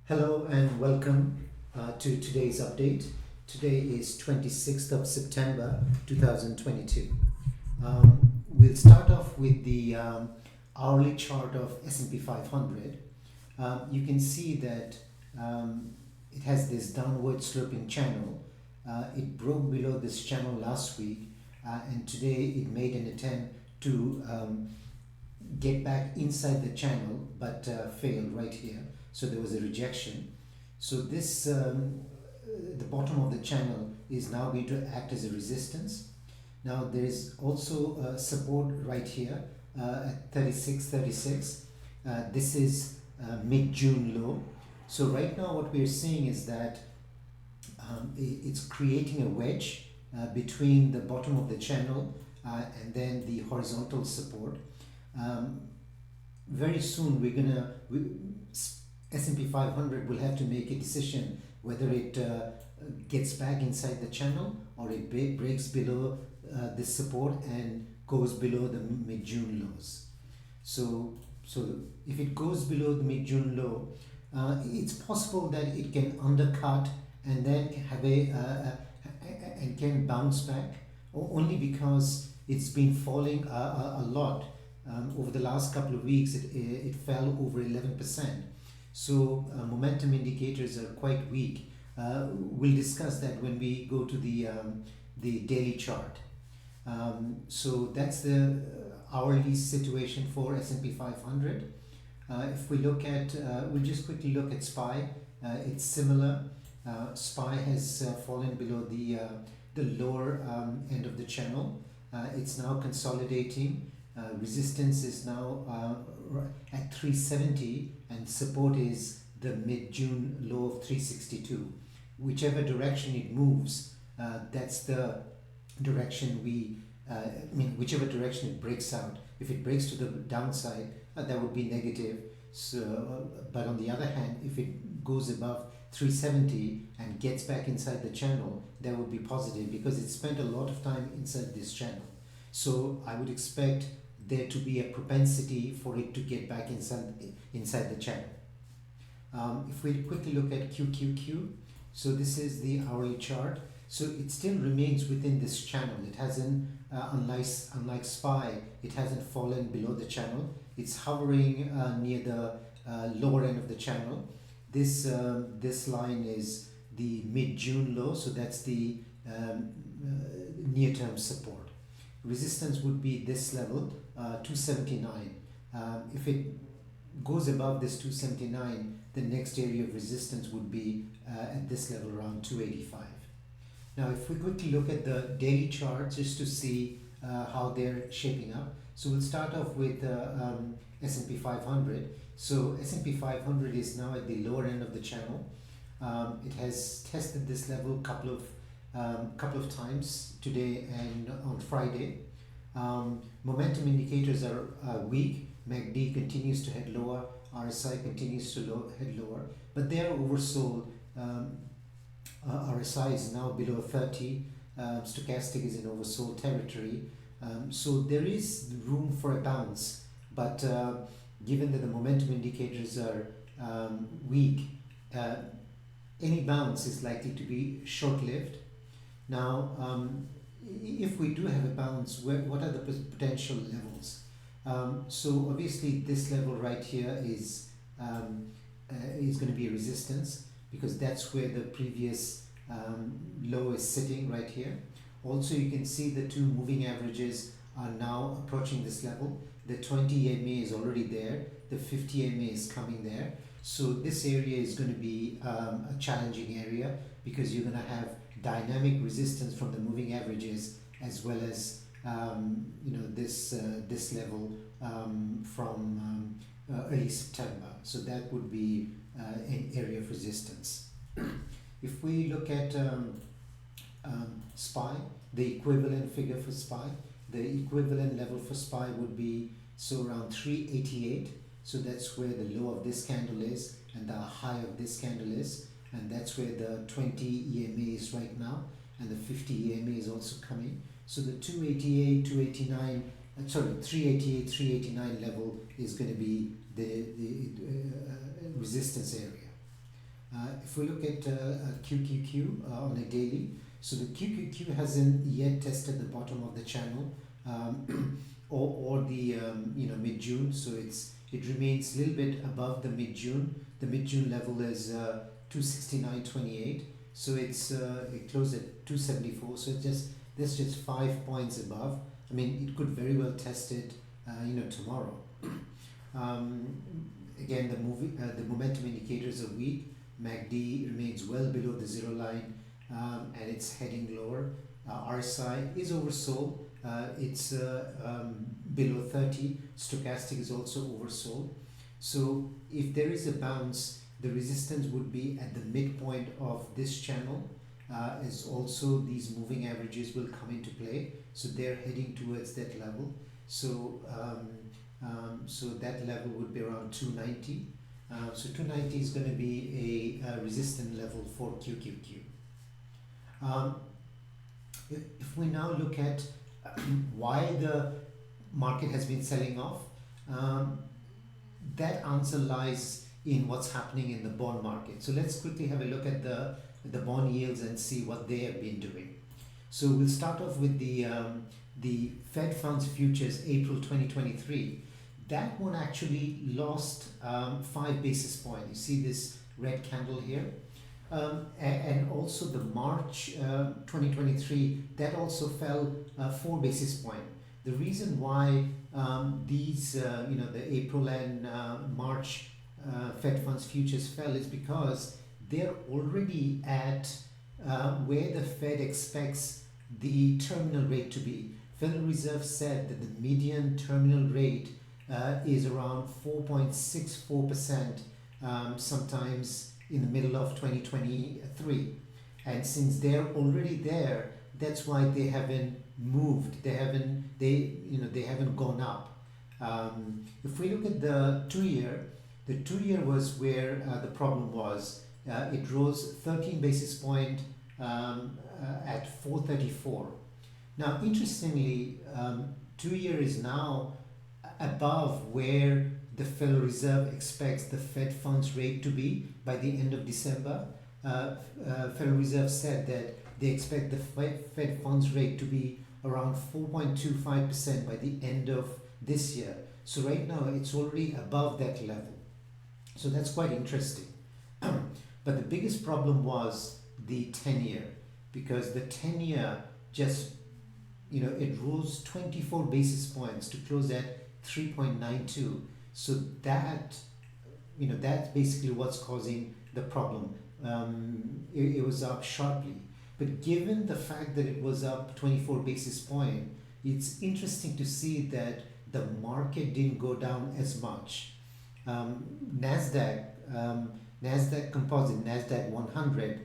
Hello and welcome to today's update. Today is 26th of September 2022. We'll start off with the hourly chart of S&P 500. You can see that it has this downward sloping channel. It broke below this channel last week and today it made an attempt to get back inside the channel but failed right here. So there was a rejection. So this the bottom of the channel is now going to act as a resistance. Now there is also support right here at 36.36. This is mid-June low. So right now what we're seeing is that it's creating a wedge between the bottom of the channel and then the horizontal support. Very soon S&P 500 will have to make a decision whether it gets back inside the channel or it breaks below this support and goes below the mid-June lows. So if it goes below the mid-June low, it's possible that it can undercut and then have and can bounce back, only because it's been falling a lot. Over the last couple of weeks, it fell over 11%. So momentum indicators are quite weak. We'll discuss that when we go to the daily chart. So that's the hourly situation for S&P 500. If we look at, we'll just quickly look at SPY. It's similar. SPY has fallen below the lower end of the channel. It's now consolidating. Resistance is now at 370 and support is the mid-June low of 362. Whichever direction it moves, that's the direction whichever direction it breaks out. If it breaks to the downside, that would be negative. So, but on the other hand, if it goes above 370 and gets back inside the channel, that would be positive because it spent a lot of time inside this channel. So I would expect there to be a propensity for it to get back inside the channel. If we quickly look at QQQ, so this is the hourly chart. So it still remains within this channel. It hasn't, unlike SPY, it hasn't fallen below the channel. It's hovering near the lower end of the channel. This line is the mid-June low, so that's the near-term support. Resistance would be this level, 279. If it goes above this 279, the next area of resistance would be at this level around 285. Now if we quickly look at the daily chart just to see how they're shaping up. So we'll start off with S&P 500. So S&P 500 is now at the lower end of the channel. It has tested this level couple of times today and on Friday. Momentum indicators are weak. MACD continues to head lower. RSI continues to head lower, but they are oversold. RSI is now below 30. Stochastic is in oversold territory. So there is room for a bounce, but given that the momentum indicators are weak, any bounce is likely to be short-lived. Now, if we do have a bounce, what are the potential levels? So obviously this level right here is going to be a resistance because that's where the previous low is sitting right here. Also, you can see the two moving averages are now approaching this level. The 20 EMA is already there. The 50 EMA is coming there. So this area is going to be a challenging area because you're going to have dynamic resistance from the moving averages as well as this level from early September. So that would be an area of resistance. If we look at SPY, the equivalent figure for SPY, the equivalent level for SPY would be around 388. So that's where the low of this candle is and the high of this candle is, and that's where the 20 EMA is right now, and the 50 EMA is also coming. So the 288, 289, 388, 389 level is going to be the resistance area. If we look at QQQ on a daily, so the QQQ hasn't yet tested the bottom of the channel, or the mid-June, so it remains a little bit above the mid-June. The mid-June level is 269.28, so it closed at 274, so that's just 5 points above. I mean, it could very well test it tomorrow. Again, the momentum indicators are weak. MACD remains well below the zero line, and it's heading lower. RSI is oversold. It's below 30. Stochastic is also oversold. So if there is a bounce, the resistance would be at the midpoint of this channel, as also these moving averages will come into play. So they're heading towards that level. So so that level would be around 290. So 290 is going to be a resistance level for QQQ. If we now look at why the market has been selling off, that answer lies in what's happening in the bond market. So let's quickly have a look at the bond yields and see what they have been doing. So we'll start off with the Fed funds futures April 2023. That one actually lost 5 basis points. You see this red candle here. And also the March 2023, that also fell 4 basis points. The reason why these, the April and March Fed funds futures fell is because they're already at where the Fed expects the terminal rate to be. Federal Reserve said that the median terminal rate is around 4.64%, sometimes in the middle of 2023, and since they're already there, that's why they haven't moved. They haven't gone up. If we look at the 2-year, the 2-year was where the problem was. It rose 13 basis point at 434. Now, interestingly, 2-year is now above where the Federal Reserve expects the Fed funds rate to be by the end of December. Federal Reserve said that they expect the Fed funds rate to be around 4.25% by the end of this year. So right now it's already above that level. So that's quite interesting. But the biggest problem was the 10-year, because the 10-year just, it rose 24 basis points to close at 3.92. So that's basically what's causing the problem. It was up sharply, but given the fact that it was up 24 basis point, it's interesting to see that the market didn't go down as much. Nasdaq Composite, Nasdaq 100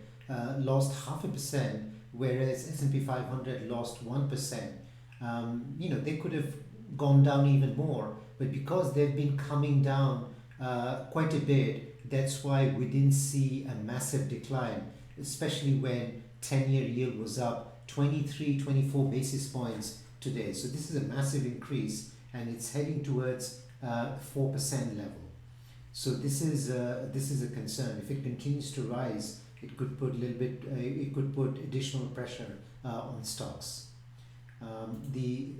lost 0.5%, whereas S&P 500 lost 1%. They could have gone down even more, but because they've been coming down quite a bit, that's why we didn't see a massive decline, especially when 10-year yield was up 23-24 basis points today. So this is a massive increase, and it's heading towards 4% level. So this is a concern. If it continues to rise, it could put additional pressure on stocks. The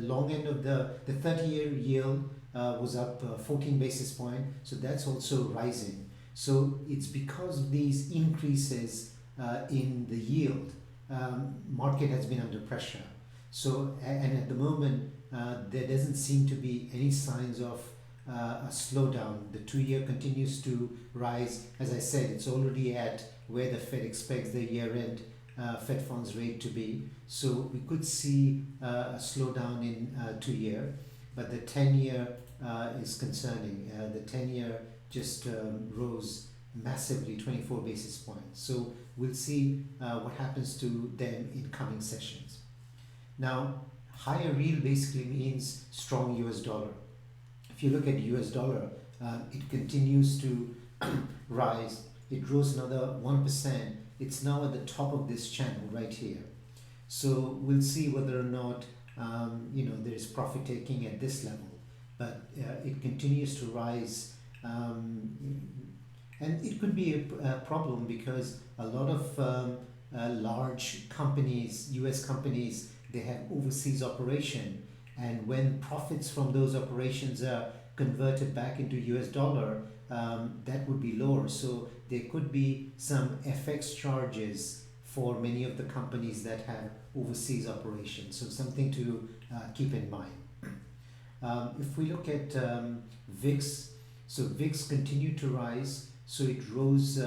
long end of the 30-year yield was up 14 basis points, so that's also rising. So it's because of these increases in the yield, market has been under pressure. So, and at the moment, there doesn't seem to be any signs of a slowdown. The 2-year continues to rise. As I said, it's already at where the Fed expects the year-end Fed funds rate to be. So we could see a slowdown in 2-year, but the 10-year is concerning. The 10-year just rose massively, 24 basis points. So we'll see what happens to them in coming sessions. Now, higher yield basically means strong US dollar. If you look at US dollar, it continues to rise. It rose another 1%. It's now at the top of this channel right here. So we'll see whether or not there is profit taking at this level. But it continues to rise. And it could be a problem because a lot of large companies, US companies, they have overseas operation, and when profits from those operations are converted back into US dollar, that would be lower. So there could be some FX charges for many of the companies that have overseas operations. So something to keep in mind. If we look at VIX, so VIX continued to rise. So it rose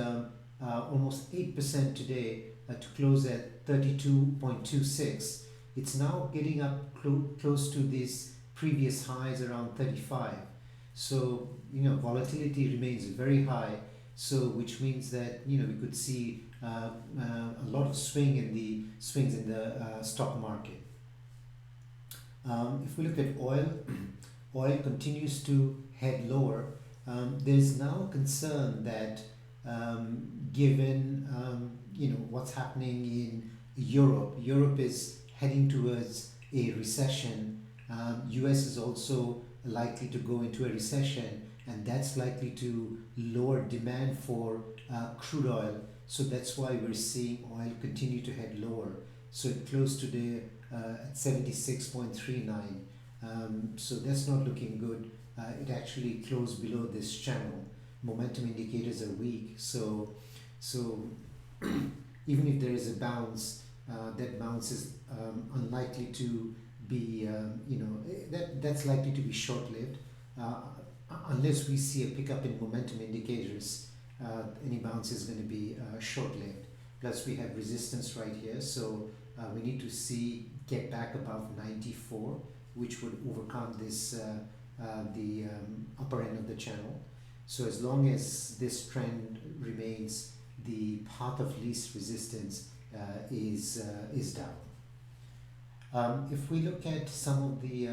almost 8% today to close at 32.26. It's now getting up close to these previous highs around 35. So volatility remains very high. So which means that we could see a lot of swings in the stock market. If we look at oil, oil continues to head lower. There's now a concern that given what's happening in Europe, Europe is heading towards a recession. US is also likely to go into a recession, and that's likely to lower demand for crude oil. So that's why we're seeing oil continue to head lower. So it closed today at 76.39. So that's not looking good. It actually closed below this channel. Momentum indicators are weak. So even if there is a bounce, that bounce is unlikely to be, that's likely to be short-lived. Unless we see a pickup in momentum indicators, any bounce is going to be short-lived. Plus we have resistance right here, so we need to get back above 94, which would overcome this the upper end of the channel. So as long as this trend remains, the path of least resistance is down. If we look at some of the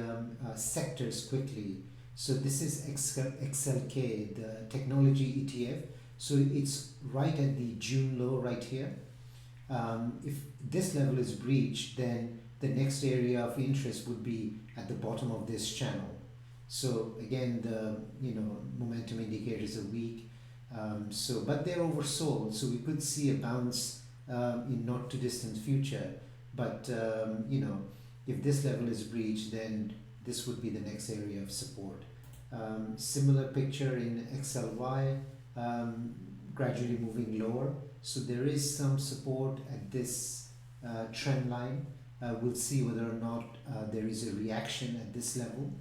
sectors quickly, so this is XLK, the technology ETF. So it's right at the June low right here. If this level is breached, then the next area of interest would be at the bottom of this channel. So again, the momentum indicators are weak, but they're oversold, so we could see a bounce in not too distant future. But if this level is breached, then this would be the next area of support. Similar picture in XLY, gradually moving lower. So there is some support at this trend line. We'll see whether or not there is a reaction at this level.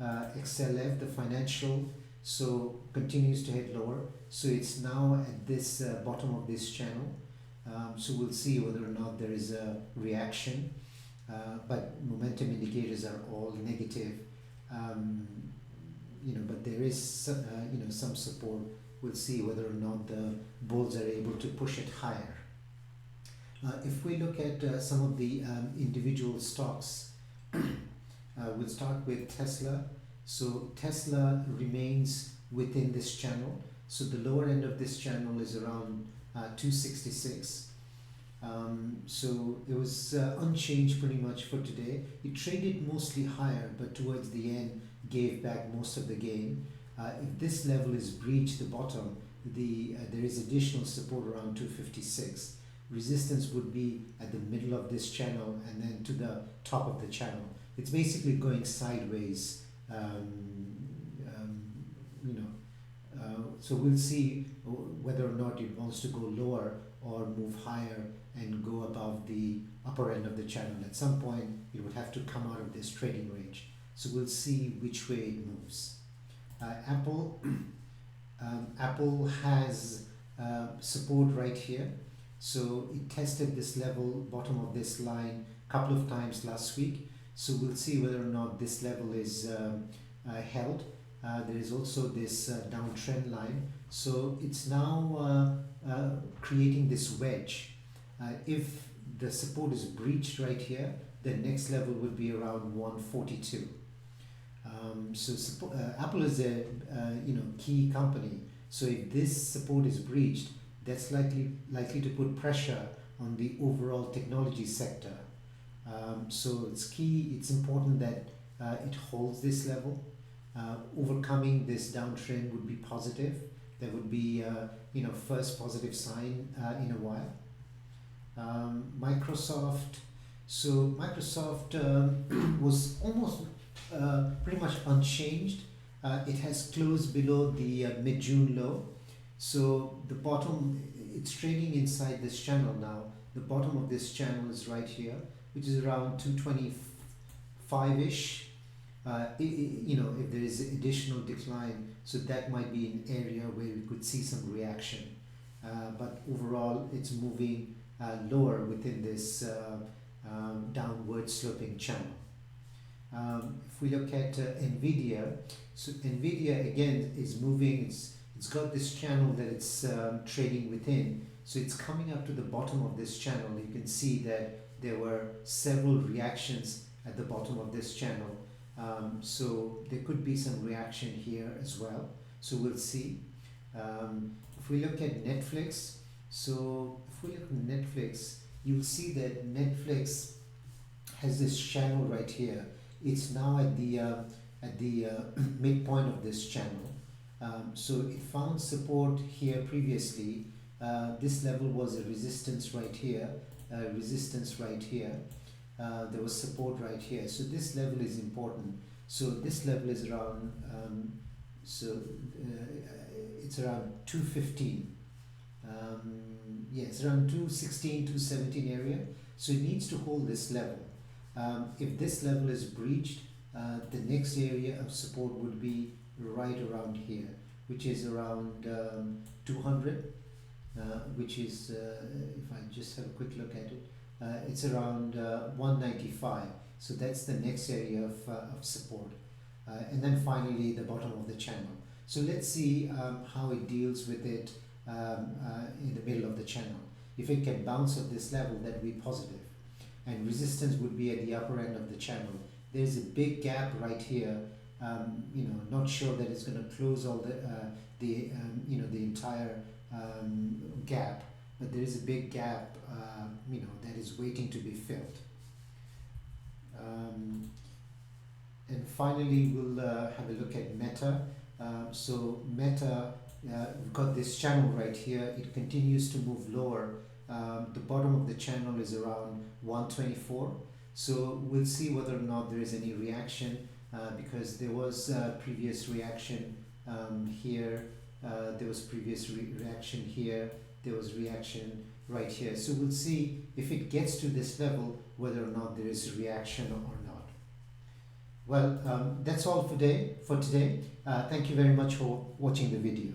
XLF, the financial, so continues to head lower. So it's now at this bottom of this channel. So we'll see whether or not there is a reaction. But momentum indicators are all negative. But there is some support. We'll see whether or not the bulls are able to push it higher. If we look at some of the individual stocks, we'll start with Tesla. So Tesla remains within this channel. So the lower end of this channel is around 266. So it was unchanged pretty much for today. It traded mostly higher, but towards the end gave back most of the gain. If this level is breached, the bottom, there is additional support around 256. Resistance would be at the middle of this channel and then to the top of the channel. It's basically going sideways. So we'll see whether or not it wants to go lower or move higher and go above the upper end of the channel. At some point, it would have to come out of this trading range. So we'll see which way it moves. Apple has support right here. So it tested this level, bottom of this line, a couple of times last week. So we'll see whether or not this level is held. There is also this downtrend line. So it's now creating this wedge. If the support is breached right here, the next level would be around 142. Apple is a key company. So if this support is breached, that's likely to put pressure on the overall technology sector. So it's important that it holds this level. Overcoming this downtrend would be positive. There would be first positive sign in a while. Microsoft. So Microsoft was almost pretty much unchanged. It has closed below the mid-June low. So the bottom, it's trading inside this channel now. The bottom of this channel is right here, which is around 225-ish. If there is additional decline, so that might be an area where we could see some reaction. But overall, it's moving lower within this downward sloping channel. If we look at Nvidia, so Nvidia again is moving. It's got this channel that it's trading within. So it's coming up to the bottom of this channel. You can see that there were several reactions at the bottom of this channel. So there could be some reaction here as well. So we'll see. If we look at Netflix, so if we look at Netflix, you'll see that Netflix has this channel right here. It's now at the midpoint of this channel. So it found support here previously. This level was a resistance right here, there was support right here. So this level is important. So this level is around, it's around 215. It's around 216, 217 area. So it needs to hold this level. If this level is breached, the next area of support would be right around here, which is around 200, which is, if I just have a quick look at it, it's around 195. So that's the next area of support. And then finally the bottom of the channel. So let's see how it deals with it in the middle of the channel. If it can bounce at this level, that would be positive. And resistance would be at the upper end of the channel. There's a big gap right here. Not sure that it's going to close all the entire gap, but there is a big gap that is waiting to be filled. And finally, we'll have a look at Meta. So Meta, we've got this channel right here. It continues to move lower. The bottom of the channel is around 124. So we'll see whether or not there is any reaction, because there was previous reaction here. There was previous reaction here. There was reaction right here. So we'll see if it gets to this level, whether or not there is a reaction or not. Well, that's all for today. Thank you very much for watching the video.